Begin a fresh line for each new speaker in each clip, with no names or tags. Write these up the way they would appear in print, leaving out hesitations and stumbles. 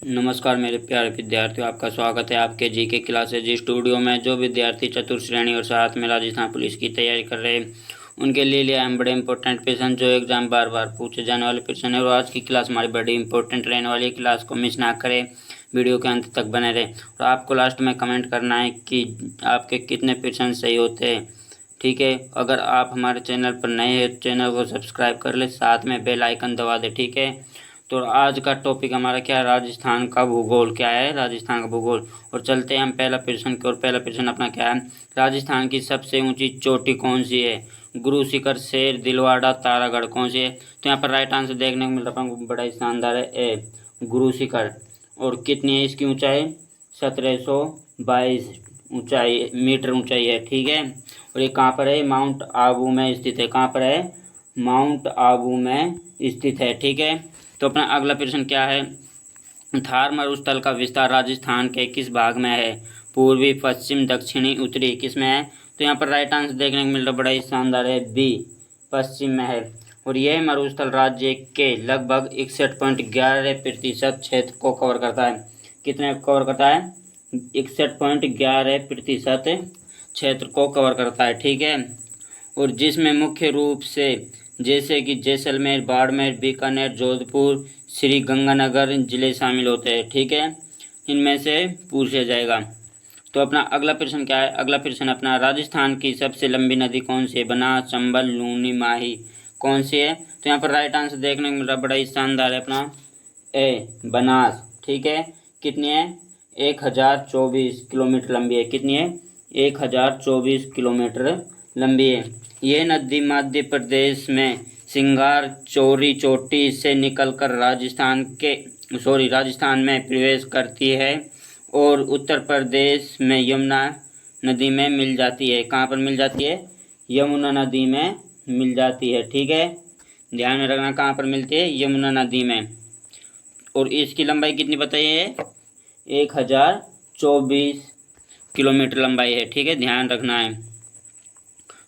नमस्कार मेरे प्यारे विद्यार्थियों, आपका स्वागत है आपके जीके क्लासेज स्टूडियो में। जो विद्यार्थी चतुर्थ श्रेणी और साथ में राजस्थान पुलिस की तैयारी कर रहे हैं उनके लिए लिया हम बड़े इंपॉर्टेंट प्रश्न, जो एग्जाम बार बार पूछे जाने वाले प्रश्न है। और आज की क्लास हमारी बड़ी इंपॉर्टेंट रहने वाली क्लास को मिस ना करें, वीडियो के अंत तक बने रहे। और आपको लास्ट में कमेंट करना है कि आपके कितने प्रश्न सही होते हैं, ठीक है। अगर आप हमारे चैनल पर नए हैं तो चैनल को सब्सक्राइब कर ले, साथ में बेल आइकन दबा दे, ठीक है। तो आज का टॉपिक हमारा क्या है, राजस्थान का भूगोल। क्या है, राजस्थान का भूगोल। और चलते हैं हम पहला प्रश्न की ओर। पहला प्रश्न अपना क्या है, राजस्थान की सबसे ऊंची चोटी कौन सी है? गुरु शिखर, शेर, दिलवाड़ा, तारागढ़, कौन सी है? तो यहाँ पर राइट आंसर देखने को मिल रहा है, बड़ा ही शानदार है, ए गुरु शिखर। और कितनी है इसकी ऊंचाई? 1722 ऊंचाई मीटर ऊंचाई है, ठीक है। और ये कहाँ पर है? माउंट आबू में स्थित है। कहाँ पर है? माउंट आबू में स्थित है, ठीक है। तो अपना अगला प्रश्न क्या है, थार मरुस्थल का विस्तार राजस्थान के किस भाग में है? पूर्वी, पश्चिम, दक्षिणी, उत्तरी, किस में है? तो यहाँ पर राइट आंसर देखने को मिल रहा है, बड़ा ही शानदार है, बी पश्चिम में है। और यह मरुस्थल राज्य के लगभग 61.11% क्षेत्र को कवर करता है। कितने कवर करता है? 61.11% क्षेत्र को कवर करता है, ठीक है। और जिसमें मुख्य रूप से जैसे कि जैसलमेर, बाड़मेर, बीकानेर, जोधपुर, श्री गंगानगर जिले शामिल होते हैं, ठीक है। इनमें से पूछा जाएगा। तो अपना अगला प्रश्न क्या है, अगला प्रश्न अपना, राजस्थान की सबसे लंबी नदी कौन सी है? बनास, चंबल, लूनी, माही, कौन सी है? तो यहाँ पर राइट आंसर देखने को मिल रहा है, बड़ा ही शानदार है, अपना ए बनास, ठीक है। कितनी है? 1024 किलोमीटर लंबी है। कितनी है? 1024 किलोमीटर लंबी है। ये नदी मध्य प्रदेश में सिंगार चोरी चोटी से निकलकर राजस्थान में प्रवेश करती है और उत्तर प्रदेश में यमुना नदी में मिल जाती है। कहाँ पर मिल जाती है? यमुना नदी में मिल जाती है, ठीक है। ध्यान में रखना, कहाँ पर मिलती है? यमुना नदी में। और इसकी लंबाई कितनी बताई है? 1024 किलोमीटर लंबाई है, ठीक है, ध्यान रखना है।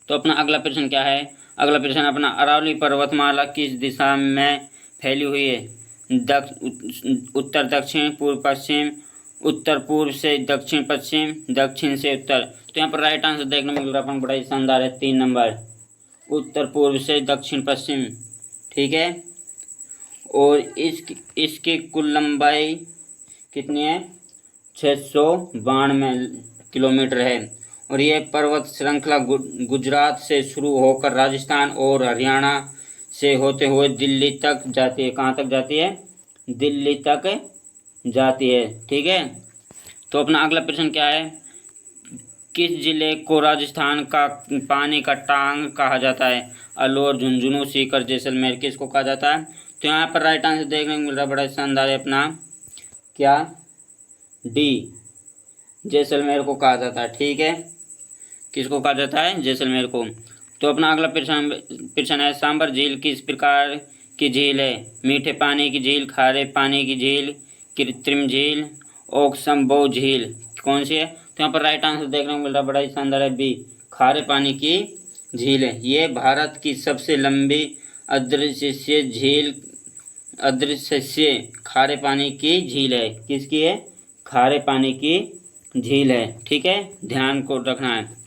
तो अपना अगला प्रश्न क्या है, अगला प्रश्न अपना, अरावली पर्वतमाला किस दिशा में फैली हुई है? उत्तर दक्षिण, पूर्व पश्चिम, उत्तर पूर्व से दक्षिण पश्चिम, दक्षिण से उत्तर। तो यहाँ पर राइट आंसर देखने में मिल रहा है, बड़ा ही शानदार है, 3 नंबर, उत्तर पूर्व से दक्षिण पश्चिम, ठीक है। और इसकी कुल लंबाई कितनी है? 692 किलोमीटर है। और ये पर्वत श्रृंखला गुजरात से शुरू होकर राजस्थान और हरियाणा से होते हुए दिल्ली तक जाती है। कहाँ तक जाती है? दिल्ली तक जाती है, ठीक है। तो अपना अगला प्रश्न क्या है, किस जिले को राजस्थान का पानी का टांग कहा जाता है? अलवर, झुंझुनू, सीकर, जैसलमेर, किसको कहा जाता है? तो यहाँ पर राइट आंसर देखने को मिल रहा है, बड़ा शानदार है, अपना क्या? डी जैसलमेर को कहा जाता है, ठीक है। किसको कहा जाता है? जैसलमेर को। तो अपना अगला प्रश्न है, सांबर झील किस प्रकार की झील है? मीठे पानी की झील, खारे पानी की झील, कृत्रिम झील, ओक्सम्बो झील, कौन सी है? तो यहाँ पर राइट आंसर देखने को मिल रहा है, बड़ा ही शानदार है, बी खारे पानी की झील है। ये भारत की सबसे लंबी अदृश्य खारे पानी की झील है। किसकी है? खारे पानी की झील है, ठीक है, ध्यान को रखना है।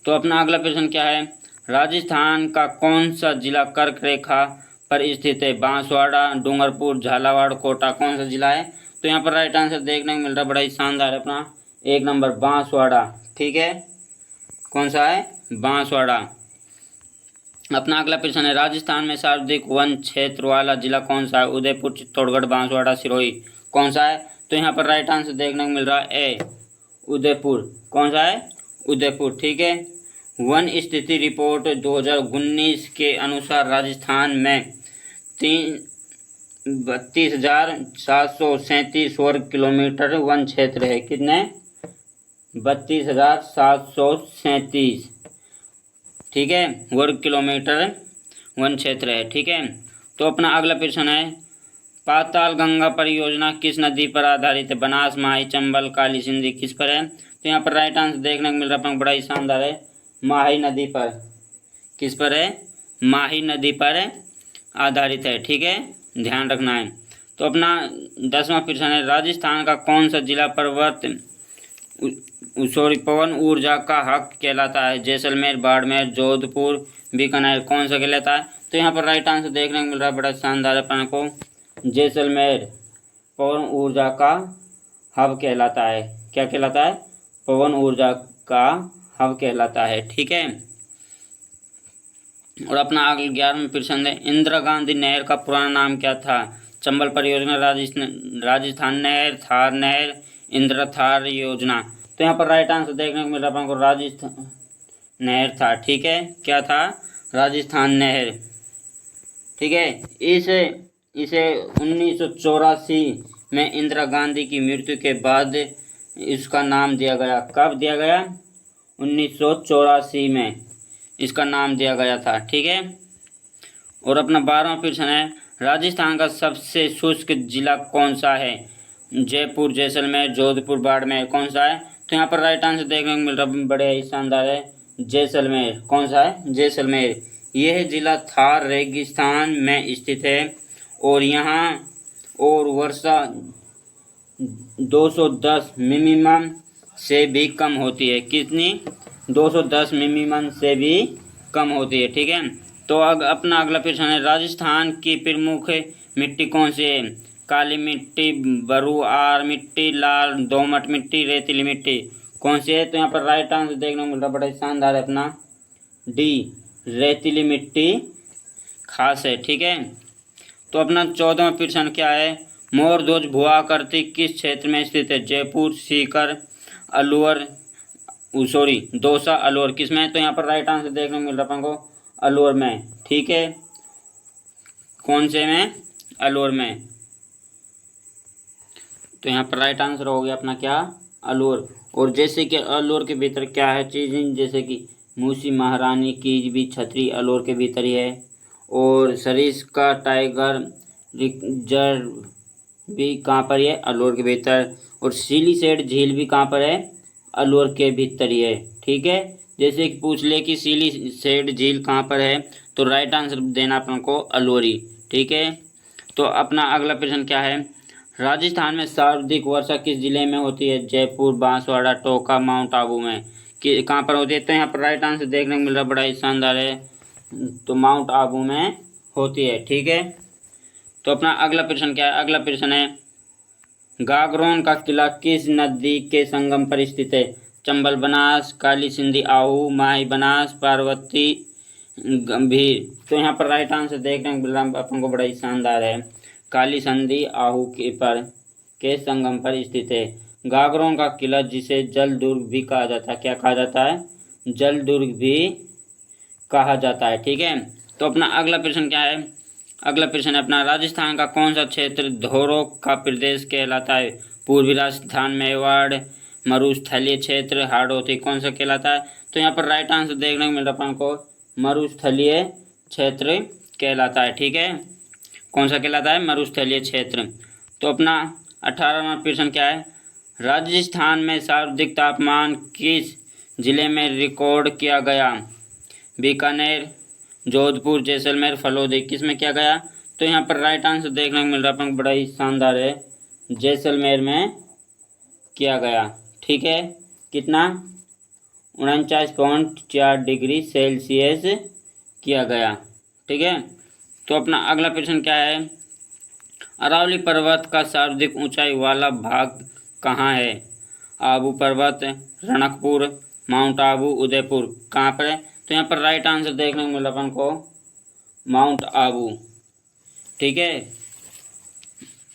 तो अपना अगला प्रश्न क्या है, राजस्थान का कौन सा जिला कर्क रेखा पर स्थित है? बांसवाड़ा, डूंगरपुर, झालावाड़, कोटा, कौन सा जिला है? तो यहाँ पर राइट आंसर देखने को मिल रहा है, बड़ा ही शानदार है, अपना 1 नंबर बांसवाड़ा, ठीक है। कौन सा है? बांसवाड़ा। अपना अगला प्रश्न है, राजस्थान में सर्वाधिक वन क्षेत्र वाला जिला कौन सा है? उदयपुर, चित्तौड़गढ़, बांसवाड़ा, सिरोही, कौन सा है? तो यहाँ पर राइट आंसर देखने को मिल रहा है, ए उदयपुर। कौन सा है? उदयपुर, ठीक है। वन स्थिति रिपोर्ट 2019 के अनुसार राजस्थान में 32,737 वर्ग किलोमीटर वन क्षेत्र है। कितने? 32,737, ठीक है, वर्ग किलोमीटर वन क्षेत्र है, ठीक है। तो अपना अगला प्रश्न है, पाताल गंगा परियोजना किस नदी पर आधारित है? बनास, माही, चंबल, काली सिंधी, किस पर है? तो यहाँ पर राइट आंसर देखने को मिल रहा है, बड़ा ही शानदार है, माही नदी पर। किस पर है? माही नदी पर आधारित है, ठीक है, ध्यान रखना है। तो अपना 10वां प्रश्न है, राजस्थान का कौन सा जिला पवन ऊर्जा का हक कहलाता है? जैसलमेर, बाड़मेर, जोधपुर, बीकानेर, कौन सा कहलाता है? तो यहाँ पर राइट आंसर देखने को मिल रहा है, बड़ा शानदार अपन को, जैसलमेर पवन ऊर्जा का हब कहलाता है। क्या कहलाता है? पवन ऊर्जा का हब कहलाता है। ठीक है। और अपना अगला 11वां प्रश्न है, इंदिरा गांधी नहर का पुराना नाम क्या था? चंबल परियोजना, राजस्थान नहर, थार नहर, इंदिरा थार योजना। तो यहाँ पर राइट आंसर देखने को मिल रहा है अपन को, राजस्थान नहर था। ठीक है। क्या था? राजस्थान नहर। ठीक है। इसे 1984 में इंदिरा गांधी की मृत्यु के बाद इसका नाम दिया गया। कब दिया गया? 1984 में इसका नाम दिया गया था। ठीक है। और अपना 12वां प्रश्न है, राजस्थान का सबसे शुष्क जिला कौन सा है? जयपुर, जैसलमेर, जोधपुर, बाड़मेर, कौन सा है? तो यहाँ पर राइट आंसर देखने को मिल रहा है, बड़े ही शानदार है, जैसलमेर। कौन सा है? जैसलमेर। यह जिला थार रेगिस्तान में स्थित है और यहाँ और वर्षा 210 मिलीमीटर से भी कम होती है। कितनी? 210 मिलीमीटर से भी कम होती है। ठीक है। तो अपना अगला प्रश्न है, राजस्थान की प्रमुख मिट्टी कौन सी है? काली मिट्टी, बरुआर मिट्टी, लाल दोमट मिट्टी, रेतीली मिट्टी, कौन सी है? तो यहाँ पर राइट आंसर देखने को मिल रहा है, बड़ा शानदार है, अपना डी, रेतीली मिट्टी खास है। ठीक है। तो अपना 14वां प्रश्न क्या है, मोरध्वज भुआकृति किस क्षेत्र में स्थित है? जयपुर, सीकर, अलवर, दौसा, अलवर, किस में? तो यहाँ पर राइट आंसर देखने को मिल रहा है अपन को, अलवर में। ठीक है। कौन से में? अलवर में। तो यहाँ पर राइट आंसर हो गया अपना क्या? अलवर। और जैसे कि अलवर के भीतर क्या है चीज़ें, जैसे कि मूसी महारानी की भी छतरी अलवर के भीतर ही है, और सरिस्का टाइगर रिजर्व भी कहाँ पर है? अलवर के भीतर। और सिलीसेड झील भी कहाँ पर है? अलवर के भीतर ही है। ठीक है। जैसे कि पूछ ले कि सिलीसेड झील कहाँ पर है, तो राइट आंसर देना अपन को अलवर ही। ठीक है। तो अपना अगला प्रश्न क्या है, राजस्थान में सर्वाधिक वर्षा किस जिले में होती है? जयपुर, बांसवाड़ा, टोंका, माउंट आबू में, कि कहाँ पर होती है? तो यहाँ पर राइट आंसर देखने को मिल रहा है, बड़ा ही शानदार है, तो माउंट आबू में होती है। ठीक है। तो अपना अगला प्रश्न क्या है? अगला प्रश्न है, गागरोन का किला किस नदी के संगम पर स्थित है? चंबल बनास, काली सिंधी आहू, माही बनास, पार्वती गंभीर। तो यहाँ पर राइट आंसर देखने को मिल रहा है अपन को, बड़ा ही शानदार है, काली संधि आहू के संगम पर स्थित है। गागरोन का किला जिसे जल दुर्ग भी कहा जाता है, क्या कहा जाता है? जल दुर्ग भी कहा जाता है। ठीक है। तो अपना अगला प्रश्न क्या है? अगला प्रश्न है अपना, राजस्थान का कौन सा क्षेत्र धोरों का प्रदेश कहलाता है? पूर्वी राजस्थान, मेवाड़, मरुस्थलीय क्षेत्र, हाड़ौती, कौन सा कहलाता है? तो यहाँ पर राइट आंसर देखने को मिल रहा है अपन को, मरुस्थलीय क्षेत्र कहलाता है। ठीक है। कौन सा कहलाता है? मरुस्थलीय क्षेत्र। तो अपना 18वां प्रश्न क्या है, राजस्थान में सर्वाधिक तापमान किस जिले में रिकॉर्ड किया गया? बीकानेर, जोधपुर, जैसलमेर, फलोदी, किस में किया गया? तो यहाँ पर राइट आंसर देखने को मिल रहा है अपन को, बड़ा ही शानदार है, जैसलमेर में किया गया। ठीक है। कितना? 49.4 डिग्री सेल्सियस किया गया। ठीक है। तो अपना अगला प्रश्न क्या है, अरावली पर्वत का सर्वाधिक ऊंचाई वाला भाग कहाँ है? आबू पर्वत, रणकपुर, माउंट आबू, उदयपुर, कहाँ पर है? तो यहाँ पर राइट आंसर देखने को मिला अपन को, माउंट आबू। ठीक है।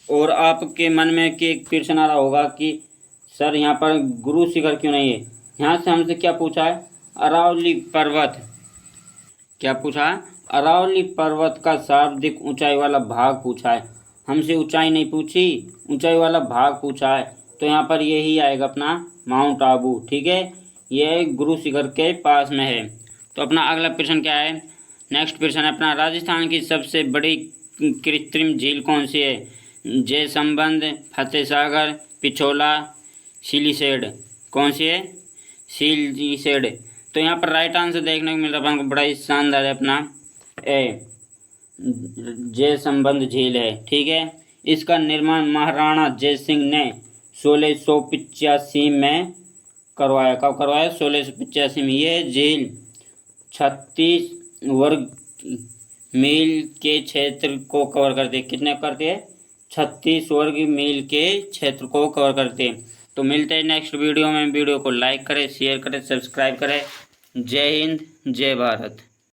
और आपके मन में कि एक प्रश्न आ रहा होगा कि सर यहाँ पर गुरु शिखर क्यों नहीं है? यहाँ से हमसे क्या पूछा है? अरावली पर्वत। क्या पूछा है? अरावली पर्वत का सर्वाधिक ऊंचाई वाला भाग पूछा है, हमसे ऊंचाई नहीं पूछी, ऊंचाई वाला भाग पूछा है। तो यहाँ पर यही आएगा अपना माउंट आबू। ठीक है। यह गुरु शिखर के पास में है। तो अपना अगला प्रश्न क्या है? नेक्स्ट प्रश्न है अपना, राजस्थान की सबसे बड़ी कृत्रिम झील कौन सी है? जयसंबंध, फतेह सागर, पिछोला, सिलीसेड, कौन सी है? सिलीसेड। तो यहाँ पर राइट आंसर देखने को मिल रहा है आपको, बड़ा ही शानदार है, अपना ए, जयसंबंध झील है। ठीक है। इसका निर्माण महाराणा जयसिंह ने 1685 में करवाया। कब करवाया? 1685 में। ये झील 36 वर्ग मील के क्षेत्र को कवर करते हैं। कितने करते हैं? 36 वर्ग मील के क्षेत्र को कवर करते हैं। तो मिलते हैं नेक्स्ट वीडियो में। वीडियो को लाइक करें, शेयर करें, सब्सक्राइब करें। जय हिंद, जय भारत।